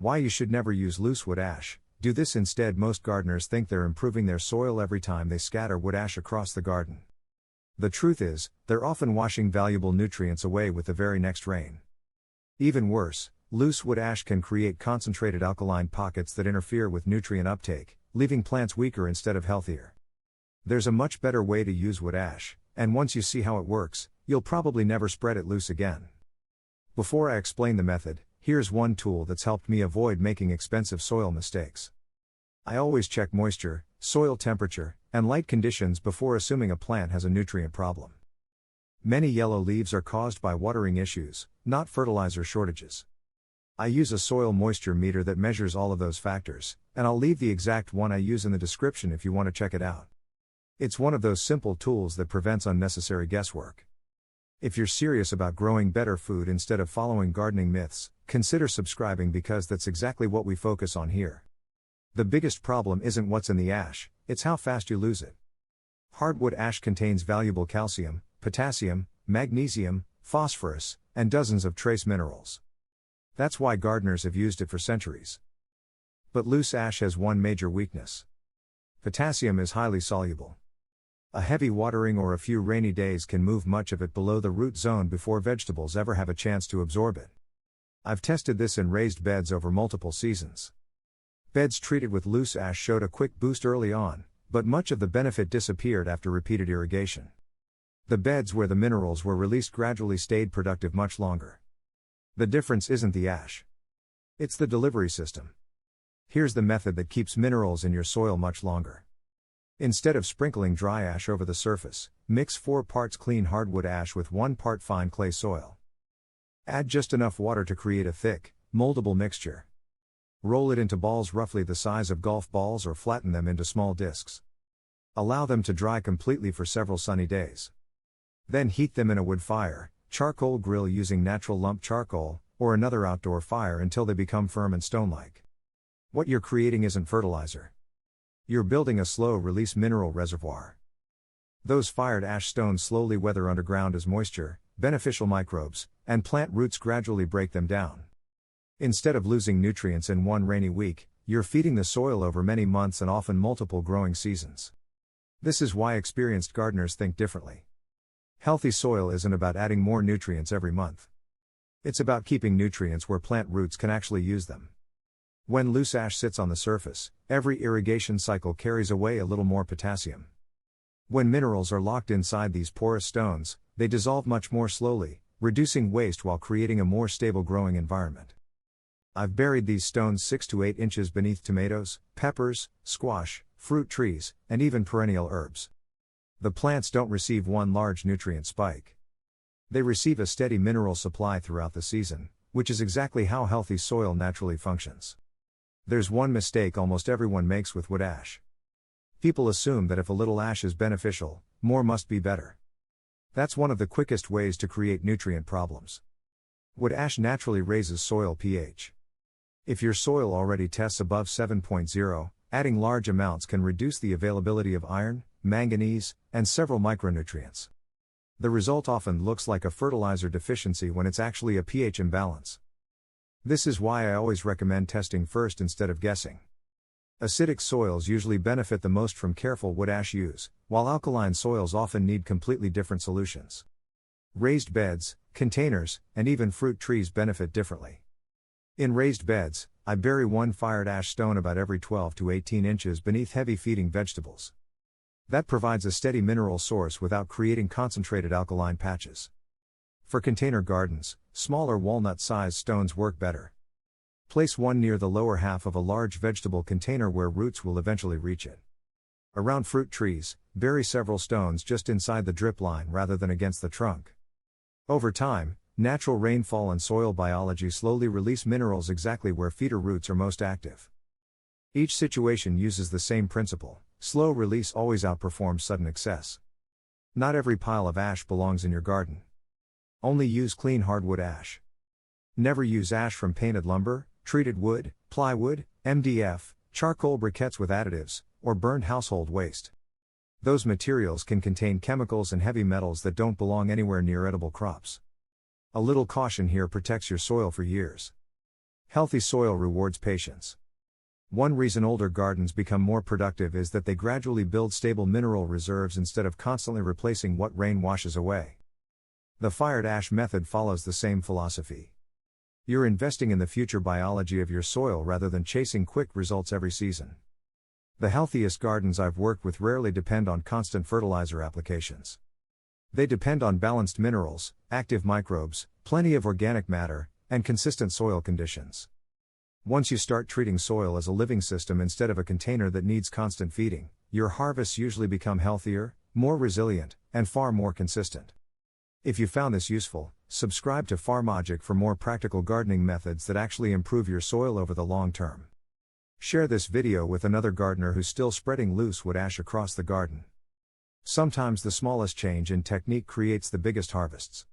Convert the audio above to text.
Why you should never use loose wood ash. Do this instead. Most gardeners think they're improving their soil every time they scatter wood ash across the garden. The truth is, they're often washing valuable nutrients away with the very next rain. Even worse, loose wood ash can create concentrated alkaline pockets that interfere with nutrient uptake, leaving plants weaker instead of healthier. There's a much better way to use wood ash, and once you see how it works, you'll probably never spread it loose again. Before I explain the method, here's one tool that's helped me avoid making expensive soil mistakes. I always check moisture, soil temperature, and light conditions before assuming a plant has a nutrient problem. Many yellow leaves are caused by watering issues, not fertilizer shortages. I use a soil moisture meter that measures all of those factors, and I'll leave the exact one I use in the description if you want to check it out. It's one of those simple tools that prevents unnecessary guesswork. If you're serious about growing better food instead of following gardening myths, consider subscribing because that's exactly what we focus on here. The biggest problem isn't what's in the ash, it's how fast you lose it. Hardwood ash contains valuable calcium, potassium, magnesium, phosphorus, and dozens of trace minerals. That's why gardeners have used it for centuries. But loose ash has one major weakness. Potassium is highly soluble. A heavy watering or a few rainy days can move much of it below the root zone before vegetables ever have a chance to absorb it. I've tested this in raised beds over multiple seasons. Beds treated with loose ash showed a quick boost early on, but much of the benefit disappeared after repeated irrigation. The beds where the minerals were released gradually stayed productive much longer. The difference isn't the ash. It's the delivery system. Here's the method that keeps minerals in your soil much longer. Instead of sprinkling dry ash over the surface, mix 4 parts clean hardwood ash with 1 part fine clay soil. Add just enough water to create a thick, moldable mixture. Roll it into balls roughly the size of golf balls or flatten them into small discs. Allow them to dry completely for several sunny days. Then heat them in a wood fire, charcoal grill using natural lump charcoal, or another outdoor fire until they become firm and stone-like. What you're creating isn't fertilizer. You're building a slow-release mineral reservoir. Those fired ash stones slowly weather underground as moisture, beneficial microbes, and plant roots gradually break them down. Instead of losing nutrients in one rainy week, you're feeding the soil over many months and often multiple growing seasons. This is why experienced gardeners think differently. Healthy soil isn't about adding more nutrients every month. It's about keeping nutrients where plant roots can actually use them. When loose ash sits on the surface, every irrigation cycle carries away a little more potassium. When minerals are locked inside these porous stones, they dissolve much more slowly, reducing waste while creating a more stable growing environment. I've buried these stones 6 to 8 inches beneath tomatoes, peppers, squash, fruit trees, and even perennial herbs. The plants don't receive one large nutrient spike. They receive a steady mineral supply throughout the season, which is exactly how healthy soil naturally functions. There's one mistake almost everyone makes with wood ash. People assume that if a little ash is beneficial, more must be better. That's one of the quickest ways to create nutrient problems. Wood ash naturally raises soil pH. If your soil already tests above 7.0, adding large amounts can reduce the availability of iron, manganese, and several micronutrients. The result often looks like a fertilizer deficiency when it's actually a pH imbalance. This is why I always recommend testing first instead of guessing. Acidic soils usually benefit the most from careful wood ash use, while alkaline soils often need completely different solutions. Raised beds, containers, and even fruit trees benefit differently. In raised beds, I bury one fired ash stone about every 12 to 18 inches beneath heavy feeding vegetables. That provides a steady mineral source without creating concentrated alkaline patches. For container gardens, smaller walnut-sized stones work better. Place one near the lower half of a large vegetable container where roots will eventually reach it. Around fruit trees, bury several stones just inside the drip line rather than against the trunk. Over time, natural rainfall and soil biology slowly release minerals exactly where feeder roots are most active. Each situation uses the same principle: slow release always outperforms sudden excess. Not every pile of ash belongs in your garden. Only use clean hardwood ash. Never use ash from painted lumber, treated wood, plywood, MDF, charcoal briquettes with additives, or burned household waste. Those materials can contain chemicals and heavy metals that don't belong anywhere near edible crops. A little caution here protects your soil for years. Healthy soil rewards patience. One reason older gardens become more productive is that they gradually build stable mineral reserves instead of constantly replacing what rain washes away. The fired ash method follows the same philosophy. You're investing in the future biology of your soil rather than chasing quick results every season. The healthiest gardens I've worked with rarely depend on constant fertilizer applications. They depend on balanced minerals, active microbes, plenty of organic matter, and consistent soil conditions. Once you start treating soil as a living system instead of a container that needs constant feeding, your harvests usually become healthier, more resilient, and far more consistent. If you found this useful, subscribe to Farmogic for more practical gardening methods that actually improve your soil over the long term. Share this video with another gardener who's still spreading loose wood ash across the garden. Sometimes the smallest change in technique creates the biggest harvests.